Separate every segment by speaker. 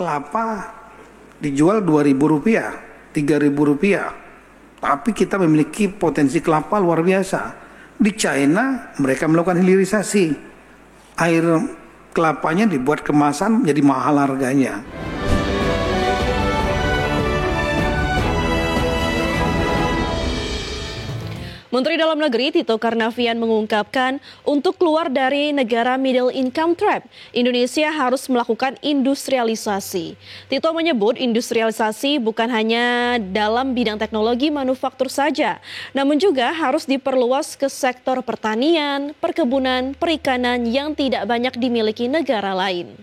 Speaker 1: kelapa dijual Rp2.000, Rp3.000. Tapi kita memiliki potensi kelapa luar biasa. Di China mereka melakukan hilirisasi. Air kelapanya dibuat kemasan menjadi mahal harganya.
Speaker 2: Menteri Dalam Negeri Tito Karnavian mengungkapkan untuk keluar dari negara middle income trap, Indonesia harus melakukan industrialisasi. Tito menyebut industrialisasi bukan hanya dalam bidang teknologi manufaktur saja, namun juga harus diperluas ke sektor pertanian, perkebunan, perikanan yang tidak banyak dimiliki negara lain.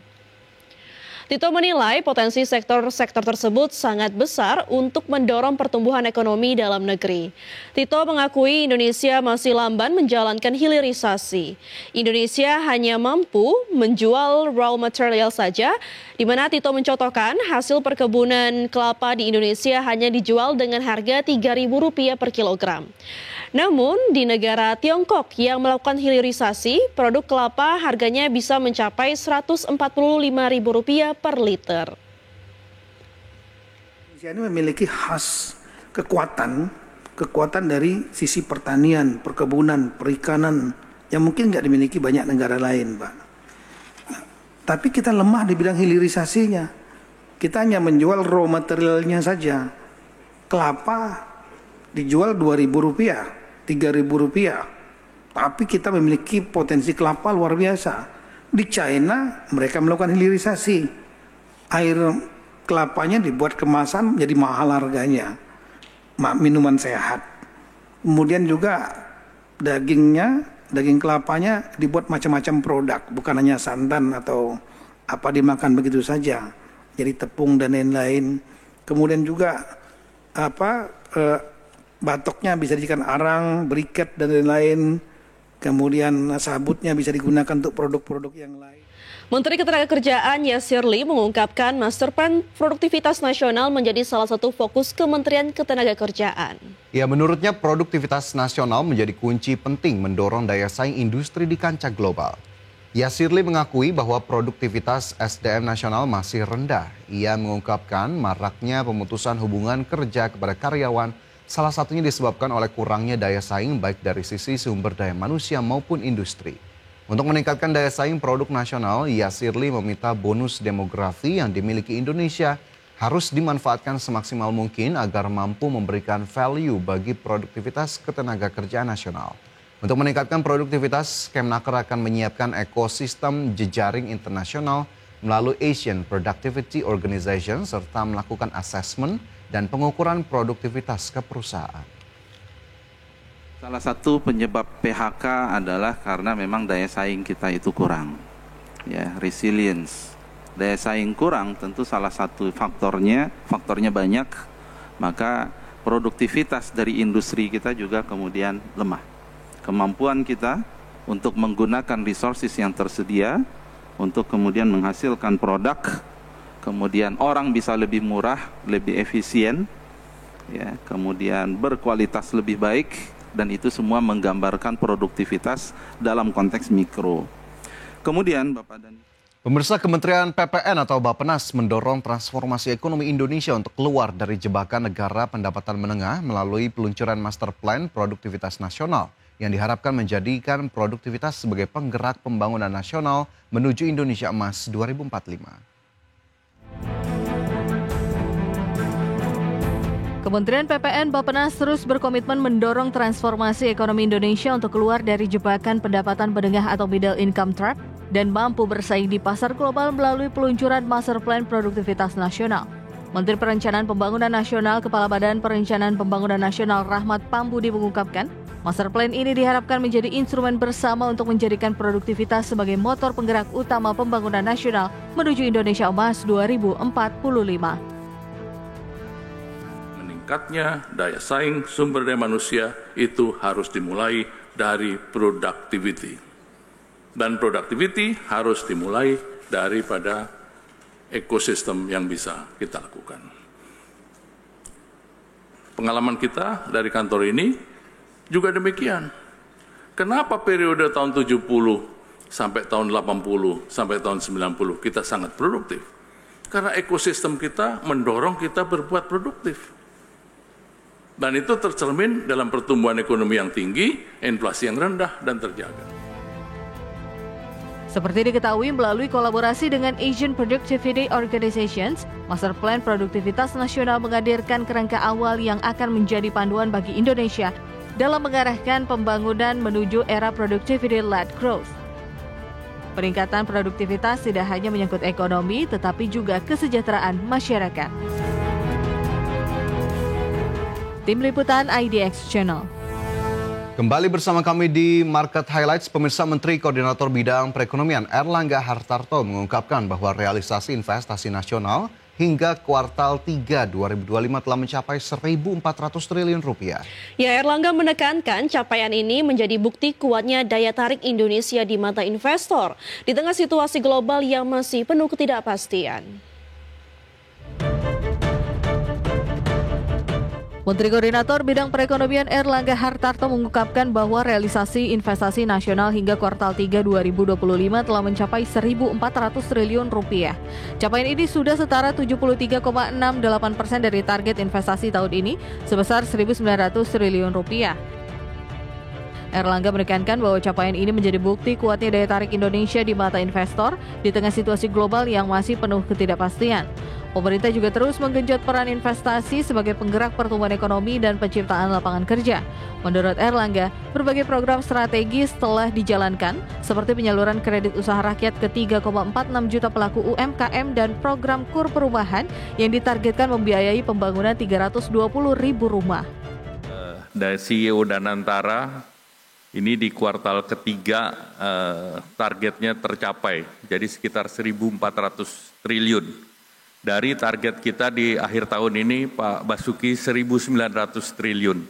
Speaker 2: Tito menilai potensi sektor-sektor tersebut sangat besar untuk mendorong pertumbuhan ekonomi dalam negeri. Tito mengakui Indonesia masih lamban menjalankan hilirisasi. Indonesia hanya mampu menjual raw material saja, di mana Tito mencontohkan hasil perkebunan kelapa di Indonesia hanya dijual dengan harga Rp3.000 per kilogram. Namun di negara Tiongkok yang melakukan hilirisasi, produk kelapa harganya bisa mencapai Rp145.000 per liter.
Speaker 1: Indonesia ini memiliki khas kekuatan dari sisi pertanian, perkebunan, perikanan yang mungkin nggak dimiliki banyak negara lain, Pak. Tapi kita lemah di bidang hilirisasinya. Kita hanya menjual raw materialnya saja. Kelapa dijual Rp2.000, Rp3.000. Tapi kita memiliki potensi kelapa luar biasa. Di China mereka melakukan hilirisasi. Air kelapanya dibuat kemasan menjadi mahal harganya. Minuman sehat. Kemudian juga daging kelapanya dibuat macam-macam produk, bukan hanya santan atau apa dimakan begitu saja. Jadi tepung dan lain-lain. Kemudian juga batoknya bisa dijadikan arang, briket dan lain-lain. Kemudian sabutnya bisa digunakan untuk produk-produk yang lain.
Speaker 2: Menteri Ketenagakerjaan Yasir Lee mengungkapkan Master Plan Produktivitas Nasional menjadi salah satu fokus Kementerian Ketenagakerjaan.
Speaker 3: Ya, menurutnya produktivitas nasional menjadi kunci penting mendorong daya saing industri di kancah global. Yasir Lee mengakui bahwa produktivitas SDM nasional masih rendah. Ia mengungkapkan maraknya pemutusan hubungan kerja kepada karyawan salah satunya disebabkan oleh kurangnya daya saing baik dari sisi sumber daya manusia maupun industri. Untuk meningkatkan daya saing produk nasional, Yasir Lee meminta bonus demografi yang dimiliki Indonesia harus dimanfaatkan semaksimal mungkin agar mampu memberikan value bagi produktivitas ketenagakerjaan nasional. Untuk meningkatkan produktivitas, Kemnaker akan menyiapkan ekosistem jejaring internasional melalui Asian Productivity Organization serta melakukan asesmen dan pengukuran produktivitas ke perusahaan.
Speaker 4: Salah satu penyebab PHK adalah karena memang daya saing kita itu kurang. Ya, resilience. Daya saing kurang tentu salah satu faktornya banyak, maka produktivitas dari industri kita juga kemudian lemah. Kemampuan kita untuk menggunakan resources yang tersedia untuk kemudian menghasilkan produk, kemudian orang bisa lebih murah, lebih efisien, ya, kemudian berkualitas lebih baik, dan itu semua menggambarkan produktivitas dalam konteks mikro. Kemudian Bapak dan
Speaker 3: Pemirsa, Kementerian PPN atau Bappenas mendorong transformasi ekonomi Indonesia untuk keluar dari jebakan negara pendapatan menengah melalui peluncuran Master Plan Produktivitas Nasional yang diharapkan menjadikan produktivitas sebagai penggerak pembangunan nasional menuju Indonesia Emas 2045.
Speaker 5: Kementerian PPN Bappenas terus berkomitmen mendorong transformasi ekonomi Indonesia untuk keluar dari jebakan pendapatan menengah atau middle income trap dan mampu bersaing di pasar global melalui peluncuran Master Plan Produktivitas Nasional. Menteri Perencanaan Pembangunan Nasional Kepala Badan Perencanaan Pembangunan Nasional Rahmat Pambudi mengungkapkan, Master Plan ini diharapkan menjadi instrumen bersama untuk menjadikan produktivitas sebagai motor penggerak utama pembangunan nasional menuju Indonesia Emas 2045.
Speaker 6: Meningkatnya daya saing sumber daya manusia itu harus dimulai dari productivity. Dan productivity harus dimulai daripada ekosistem yang bisa kita lakukan. Pengalaman kita dari kantor ini juga demikian. Kenapa periode tahun 70 sampai tahun 80 sampai tahun 90 kita sangat produktif? Karena ekosistem kita mendorong kita berbuat produktif. Dan itu tercermin dalam pertumbuhan ekonomi yang tinggi, inflasi yang rendah dan terjaga.
Speaker 5: Seperti diketahui melalui kolaborasi dengan Asian Productivity Organizations, Master Plan Produktivitas Nasional menghadirkan kerangka awal yang akan menjadi panduan bagi Indonesia dalam mengarahkan pembangunan menuju era productivity-led growth. Peningkatan produktivitas tidak hanya menyangkut ekonomi, tetapi juga kesejahteraan masyarakat. Tim Liputan IDX Channel.
Speaker 3: Kembali bersama kami di Market Highlights, pemirsa. Menteri Koordinator Bidang Perekonomian Erlangga Hartarto mengungkapkan bahwa realisasi investasi nasional hingga kuartal 3 2025 telah mencapai 1.400 triliun rupiah.
Speaker 2: Ya, Erlangga menekankan capaian ini menjadi bukti kuatnya daya tarik Indonesia di mata investor di tengah situasi global yang masih penuh ketidakpastian.
Speaker 5: Menteri Koordinator Bidang Perekonomian Erlangga Hartarto mengungkapkan bahwa realisasi investasi nasional hingga kuartal 3 2025 telah mencapai 1.400 triliun rupiah. Capaian ini sudah setara 73,68% dari target investasi tahun ini sebesar 1.900 triliun rupiah. Erlangga menekankan bahwa capaian ini menjadi bukti kuatnya daya tarik Indonesia di mata investor di tengah situasi global yang masih penuh ketidakpastian. Pemerintah juga terus menggenjot peran investasi sebagai penggerak pertumbuhan ekonomi dan penciptaan lapangan kerja. Menurut Erlangga, berbagai program strategis telah dijalankan, seperti penyaluran kredit usaha rakyat ke 3,46 juta pelaku UMKM dan program KUR perumahan yang ditargetkan membiayai pembangunan 320 ribu rumah.
Speaker 7: Dari CEO Danantara, ini di kuartal ketiga targetnya tercapai, jadi sekitar 1.400 triliun. Dari target kita di akhir tahun ini, Pak Basuki, 1.900 triliun.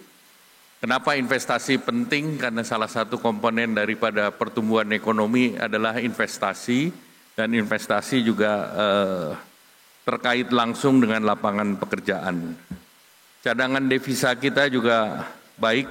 Speaker 7: Kenapa investasi penting? Karena salah satu komponen daripada pertumbuhan ekonomi adalah investasi, dan investasi juga terkait langsung dengan lapangan pekerjaan. Cadangan devisa kita juga baik.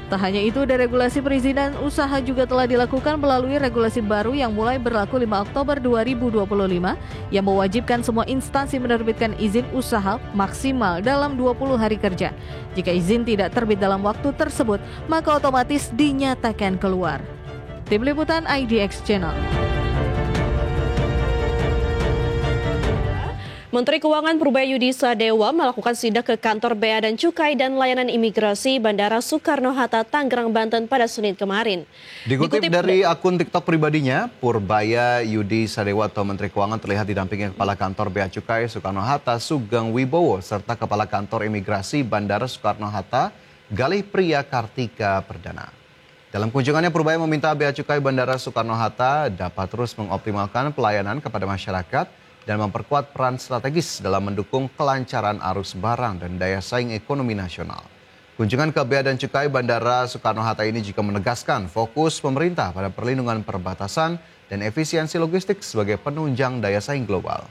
Speaker 5: Tak hanya itu, deregulasi perizinan usaha juga telah dilakukan melalui regulasi baru yang mulai berlaku 5 Oktober 2025 yang mewajibkan semua instansi menerbitkan izin usaha maksimal dalam 20 hari kerja. Jika izin tidak terbit dalam waktu tersebut, maka otomatis dinyatakan keluar. Tim Liputan IDX Channel.
Speaker 2: Menteri Keuangan Purbaya Sadewa melakukan sidak ke kantor Bea dan Cukai dan Layanan Imigrasi Bandara Soekarno-Hatta, Tangerang, Banten pada Senin kemarin.
Speaker 3: Dikutip dari akun TikTok pribadinya, Purbaya Sadewa atau Menteri Keuangan terlihat didampingi Kepala Kantor Bea Cukai Soekarno-Hatta Sugeng Wibowo serta Kepala Kantor Imigrasi Bandara Soekarno-Hatta Galih Priya Kartika Perdana. Dalam kunjungannya, Purbaya meminta Bea Cukai Bandara Soekarno-Hatta dapat terus mengoptimalkan pelayanan kepada masyarakat dan memperkuat peran strategis dalam mendukung kelancaran arus barang dan daya saing ekonomi nasional. Kunjungan ke Bea dan Cukai Bandara Soekarno-Hatta ini juga menegaskan fokus pemerintah pada perlindungan perbatasan dan efisiensi logistik sebagai penunjang daya saing global.